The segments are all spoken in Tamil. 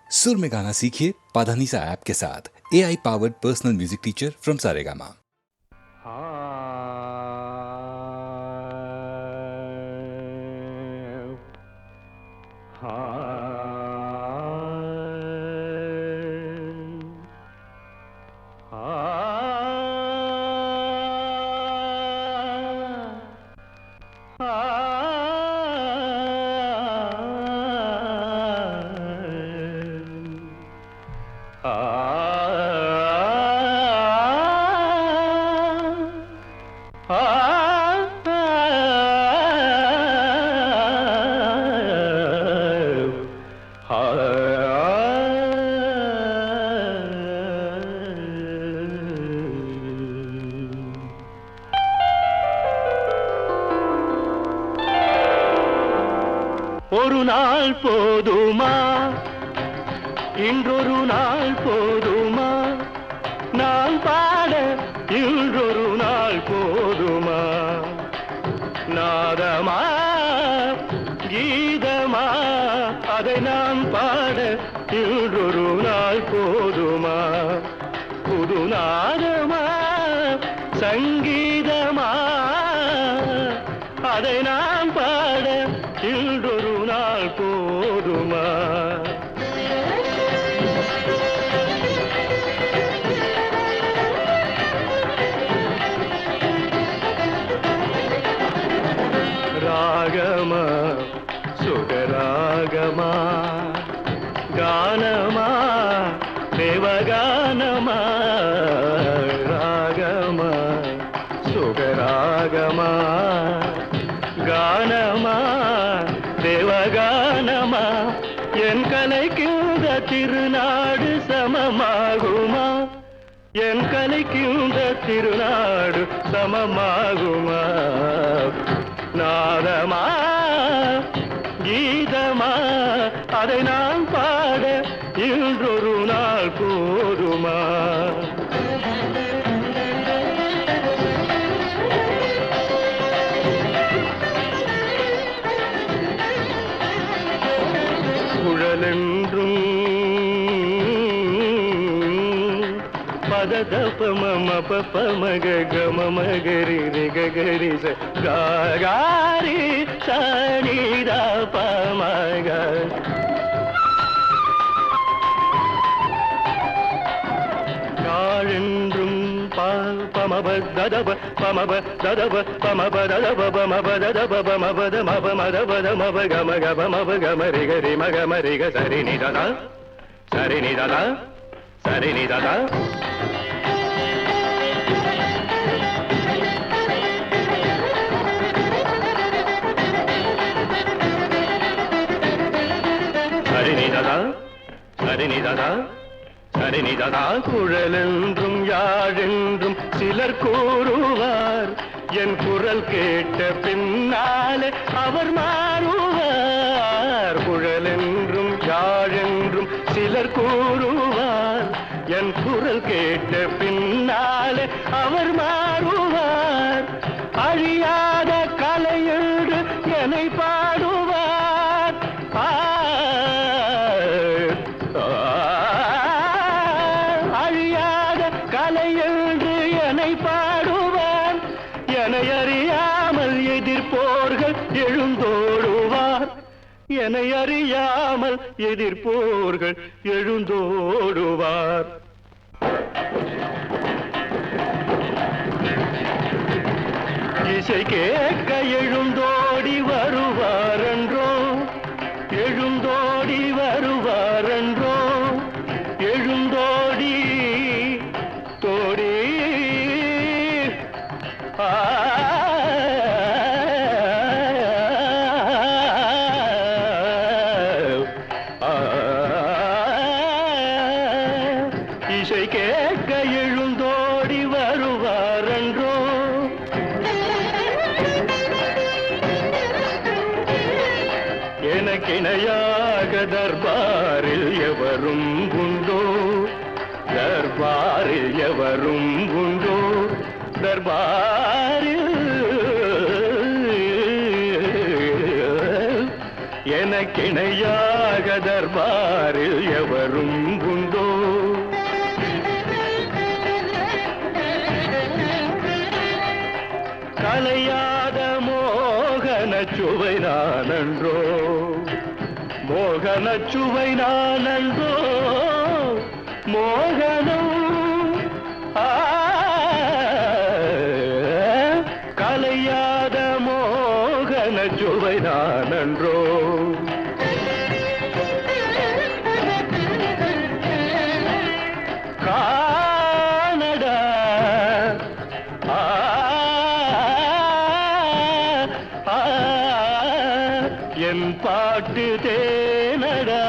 सुर में गाना सीखिए पाधानीसा ऐप के साथ। AI powered personal music teacher from Saregama. ஒரு நாள் போதுமா, இன்றொரு நாள் போதுமா, நான் பாட இன்றொரு நாள் போதுமா, நாதமா கீதமா அதை நான் பாட இன்றொரு நாள் போதுமா, புது நாதமா சங்கீதமா அதை நான் பாட இன்றொரு நாள் போதுமா. ராகமா சுகராகமா கானமா தேவகானமா, ராகமா சுகராகமா கானமா தேவகானமா, என் கலைக்குந்த திருநாடு சமமாகுமா, என் கலைக்குந்த திருநாடு சமமாகுமா, நாதமா கீதமா அதை நான் பாட இன்றொரு நாள் போதுமா. குழலென்றும் பதத பமம பமக கம மகரி ரிகரி காரி சனித பமக, காழென்றும் பமப ததப பமப ததப பமப ததப பமப ததப பமபத மப மதபத மப கம கப மப கம ரிகரி மக மரிக சரி நிததா சரி நிததா சரி நிததா. சரிநிததா சரிநிததா சரிநிததா. குழலென்றும் யாழென்றும் சிலர் கூறுவார், என் குரல் கேட்ட பின்னாலே அவர் மாறுவார். குழலென்றும் யாழென்றும் சிலர் கூறுவார், என் குரல் கேட்ட பின்னாலே அவர் மாறுவார். அழியாத கலையென்று என்னை பாடுவார், அழியாத கலையென்று என்னை பாடுவார். என்னை அறியாமல் எதிர்ப்போர்கள் எழுந்தோடுவார், என்னை அறியாமல் எதிர்ப்போர்கள் எழுந்தோடுவார். இசை கேட்க எழுந்தோடி வருவாரென்றோ, எழுந்தோடி வருவாரென்றோ, எழுந்தோடி தோடி இசை கேட்க எழுந்தோடி வருவாரென்றோ. எனக்கிணையாக தர்பாரில் எவரும் உண்டோ, தர்பாரில் எவரும் உண்டோ, தர்பாரில் எனக்கிணையாக தர்பாரில் எவரும் உண்டோ? கலையாத மோகன சுவை நானன்றோ, மோகன சுவை நானன்றோ, மோகனம் கலையாத மோகன சுவை நானன்றோ. கானடா என் பாட்டு தேனடா,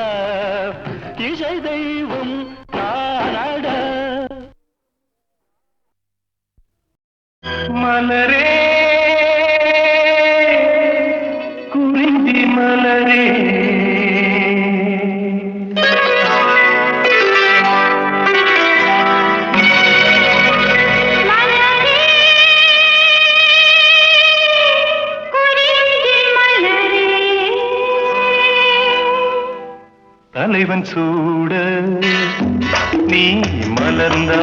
இசை தெய்வம் நானடா. மலரே குறிஞ்சி மலரே, தலைவன் சூட நீ மலர்ந்தா,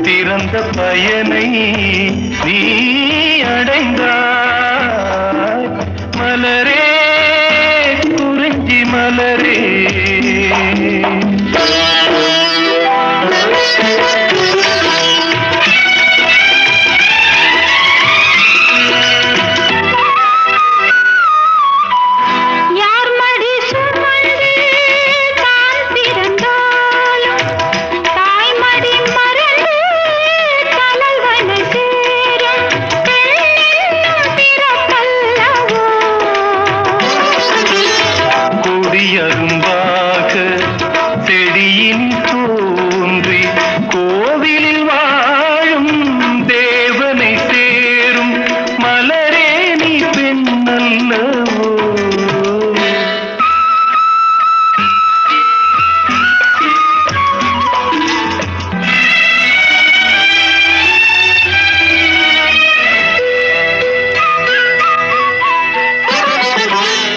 திறந்த பயனை நீ அடைந்தாய். மலரே குறிஞ்சி மலரே,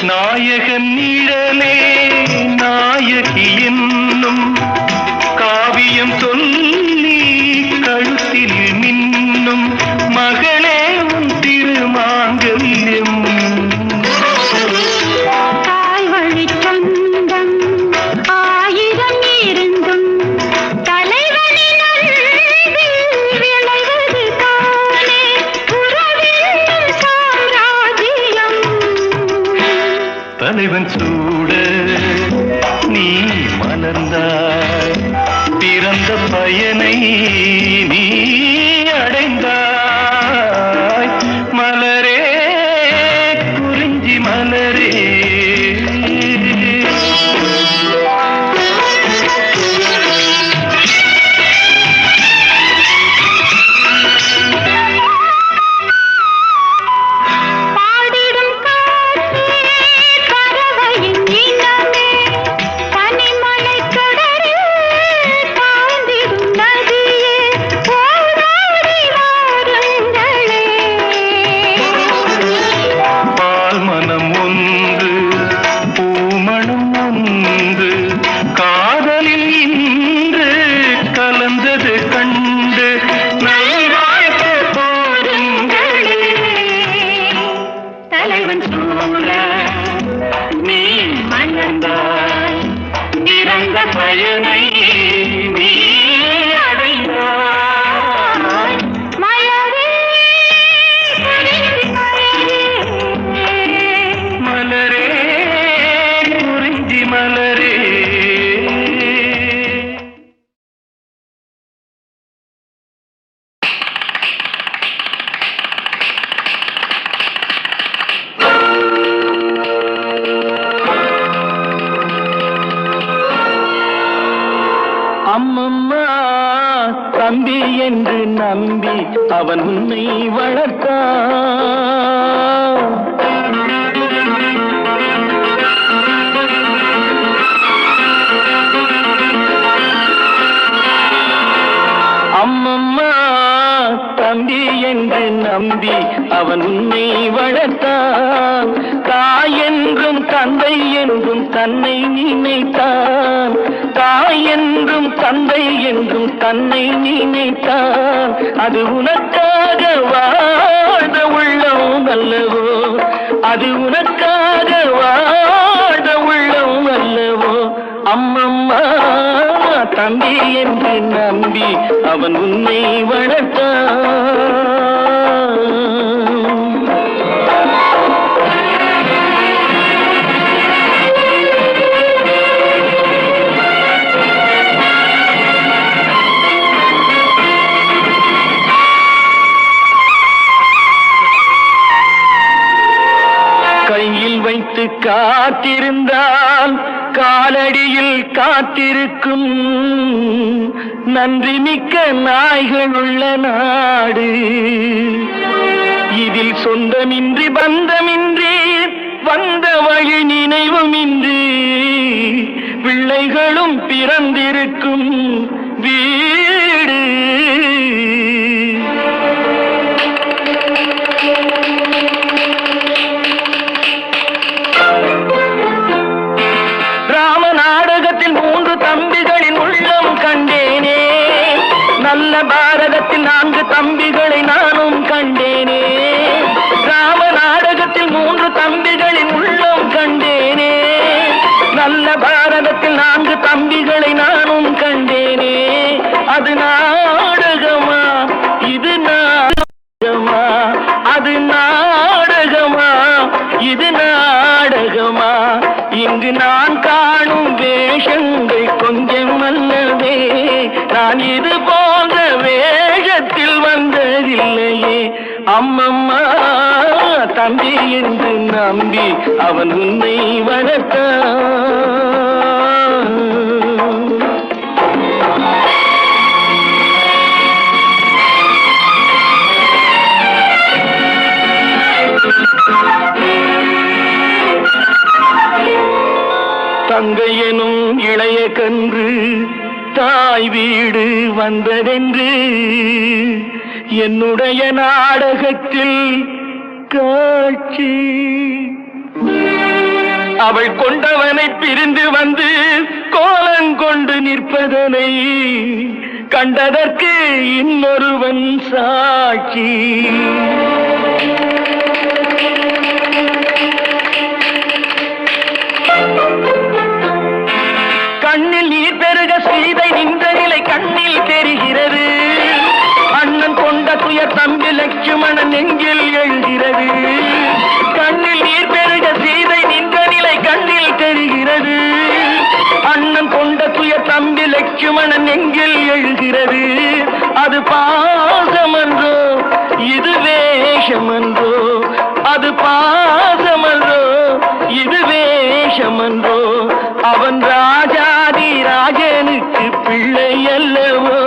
நாயகன் நிழலே நாயகி என்னும் காவியம் சொல்லி கழுத்தில் மின்னும் மகளே உன் திருமாங்கல்யம். தாய் வழி சொந்தம் ஆயிரம் இருந்தும் தலைவனின் விளைவது தானே உறவின் சாம்ராஜ்யம். தலைவன் சூட நீ மலர்ந்தாய், பிறந்த பயனை நீ அடைந்தாய். மலரே குறிஞ்சி மலரே, பயனை நீ அடைந்தாய். மலரே மலரே குறிஞ்சி மலரே. அம்மம்மா தம்பி என்று நம்பி அவன் உன்னை வளர்த்தான். அம்மம்மா தம்பி என்று நம்பி அவன் உன்னை வளர்த்தான். தாய் என்றும் தந்தை என்றும் தன்னை நினைத்தான். தாய் என்றும் தந்தை என்றும் தன்னை நினைத்தான். அது உனக்காக வாழ்ந்த உள்ளம் அல்லவோ, அது உனக்காக வாழ்ந்த உள்ளம் அல்லவோ. அம்மம்மா தம்பி என்று நம்பி அவன் உன்னை வளர்த்தான். கையில் வைத்து காத்திருந்தால் காலடியில் காத்திருக்கும் நன்றி மிக்க நாய்கள் உள்ள நாடு. இதில் சொந்தமின்றி பந்தமின்றி வந்த வழி நினைவுமின்றி பிள்ளைகளும் பிறந்திருக்கும் வீடு. தம்பிகளின் உள்ளம் கண்டேனே, நல்ல பாரதத்தில் 4 தம்பிகளை நானும் கண்டேனே. ராம நாடகத்தில் 3 தம்பிகளின் உள்ளம் கண்டேனே, நல்ல பாரதத்தில் 4 தம்பிகளை நானும் கண்டேனே. அது நாடகமா இது நாடகமா, அது நாடகமா இது நாடகமா. இங்கு நான் காணும் வேஷங்கள் கொஞ்சம் அல்லவே, நான் இது போன்ற வேஷத்தில் வந்ததில்லையே. அம்மம்மா தம்பி என்று நம்பி அவன் உன்னை வளர்த்தான். தங்கை எனும் இளைய கன்று தாய் வீடு வந்ததென்று என்னுடைய நாடகத்தில் காட்சி. அவள் கொண்டவனை பிரிந்து வந்து கோலங்கொண்டு நிற்பதனை கண்டதற்கு இன்னொருவன் சாட்சி. கண்ணில் நீர் பெருக சீதை நின்ற நிலை கண்ணில் தெரிகிறது. அண்ணன் கொண்ட துயர் தம்பி லட்சுமணன் நெஞ்சில் எழுகிறது. கண்ணில் நீர் பெருக சீதை நின்ற நிலை கண்ணில் தெரிகிறது. அண்ணன் கொண்ட துயர் தம்பி லட்சுமணன் நெஞ்சில் எழுகிறது. அது பாசமன்றோ இது வேஷமன்றோ, அது பாசமன்றோ இது வேஷமன்றோ. அவன் ராஜாதி ராஜனுக்கு பிள்ளை அல்லவோ,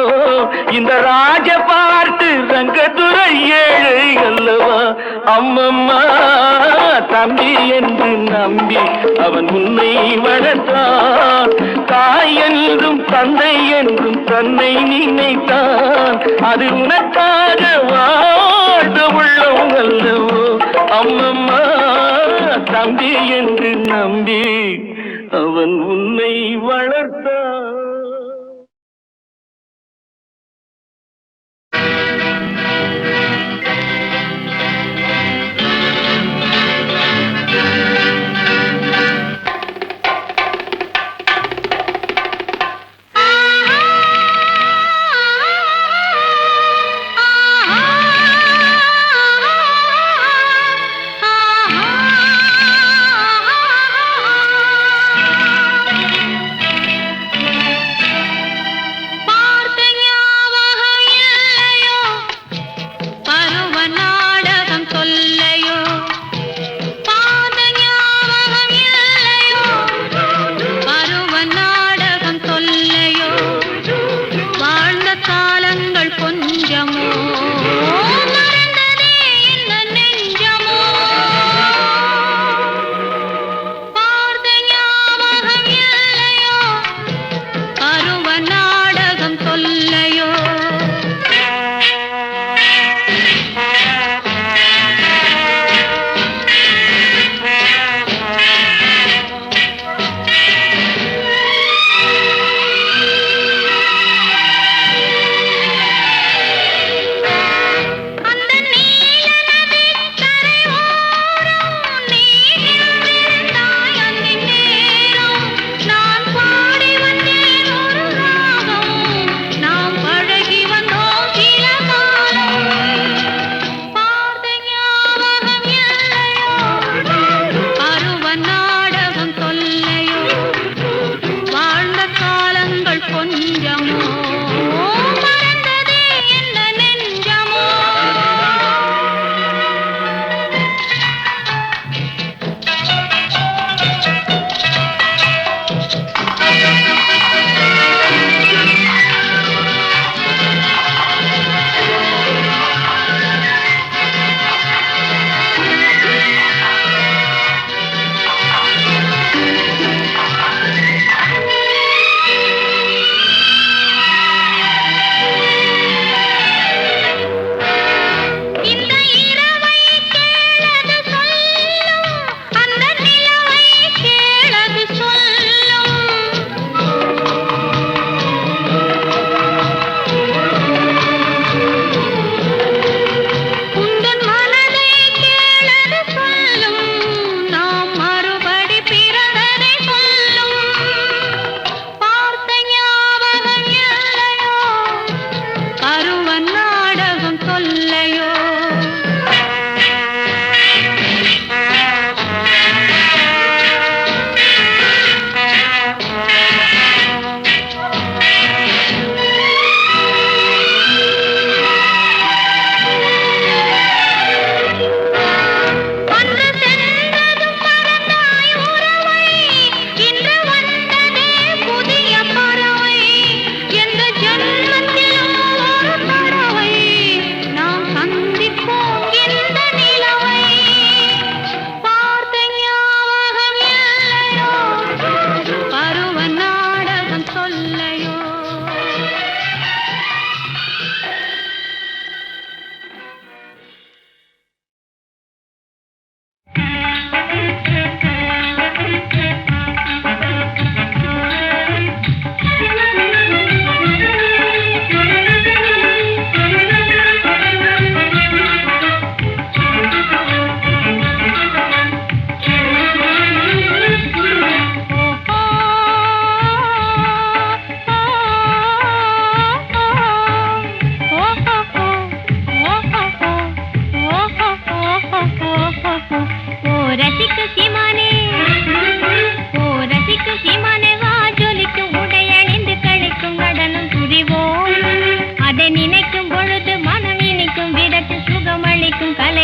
இந்த ராஜ பார்த்து ரங்கத்துறை ஏழை அல்லவா. அம்மம்மா தம்பி என்று நம்பி அவன் உன்னை வளர்த்தான். தாய் என்றும் தந்தை என்றும் தன்னை நினைத்தான். அது உனக்காக வாழ்ந்த உள்ளம் அல்லவோ. அம்மம்மா தம்பி என்று நம்பி அவன் உன்னை வளர்த்தான்.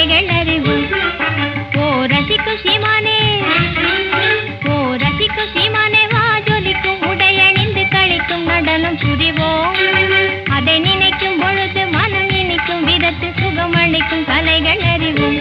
கலைகள் அறிவோம். ஓ ரசிக்கும் சீமானே, ஓ ரசிக்கும் சீமானே, வா ஜொலிக்கும் உடையணிந்து களிக்கும் நடனம் புரிவோம். அதை நினைக்கும் பொழுது மனம் இனிக்கும் விதத்தில் சுகமளிக்கும் கலைகள் அறிவோம்.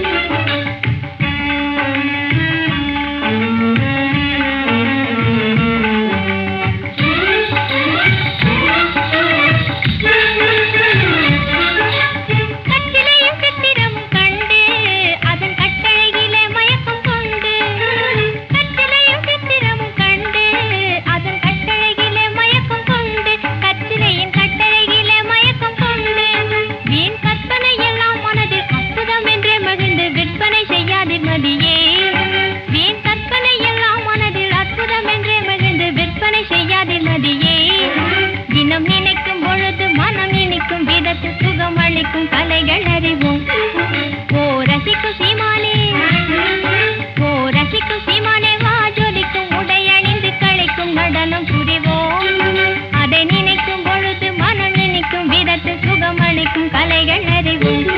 தினம் நினைக்கும் பொழுது மனம் இனிக்கும் விதத்தில் சுகமளிக்கும் கலைகள் அறிவோம். ஓ ரசிக்கும் சீமானே, ஓ ரசிக்கும் சீமானே, வா ஜொலிக்கும் உடையணிந்து களிக்கும் நடனம் புரிவோம். அதை நினைக்கும் பொழுது மனம் இனிக்கும் விதத்தில் சுகமளிக்கும் கலைகள் அறிவோம்.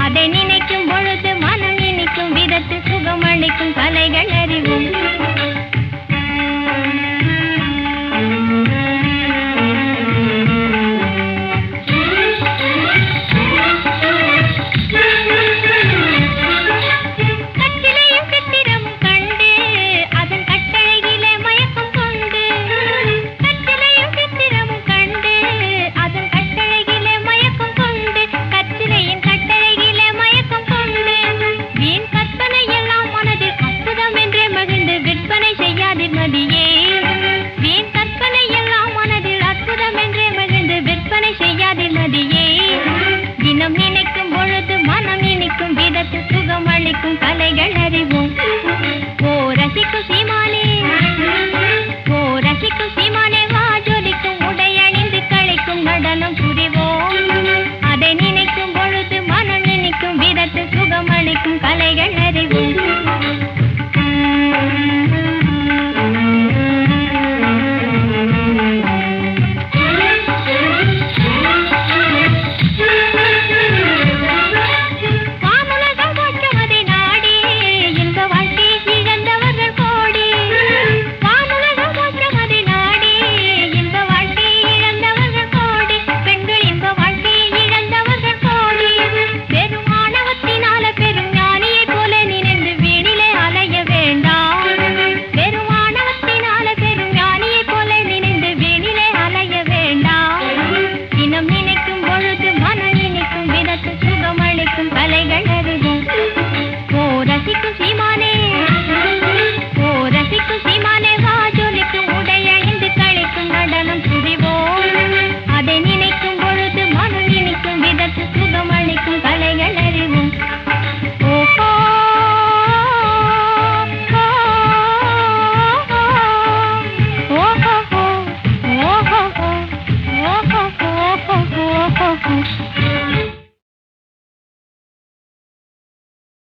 அதை நினைக்கும் பொழுது மனம் இனிக்கும் விதத்தில் சுகமளிக்கும் கலைகள் அறிவோம். தினம் நினைக்கும் பொழுது மனம் இனிக்கும் விதத்தில் சுகமளிக்கும் கலைகள் அறிவோம். ஓ ரசிக்கும் சீமானே, ஓ ரசிக்கும் சீமானே, வா ஜொலிக்கும் உடையணிந்து களிக்கும் நடனம் புரிவோம். அதை நினைக்கும் பொழுது மனம் இனிக்கும் விதத்தில் சுகமளிக்கும் கலைகள்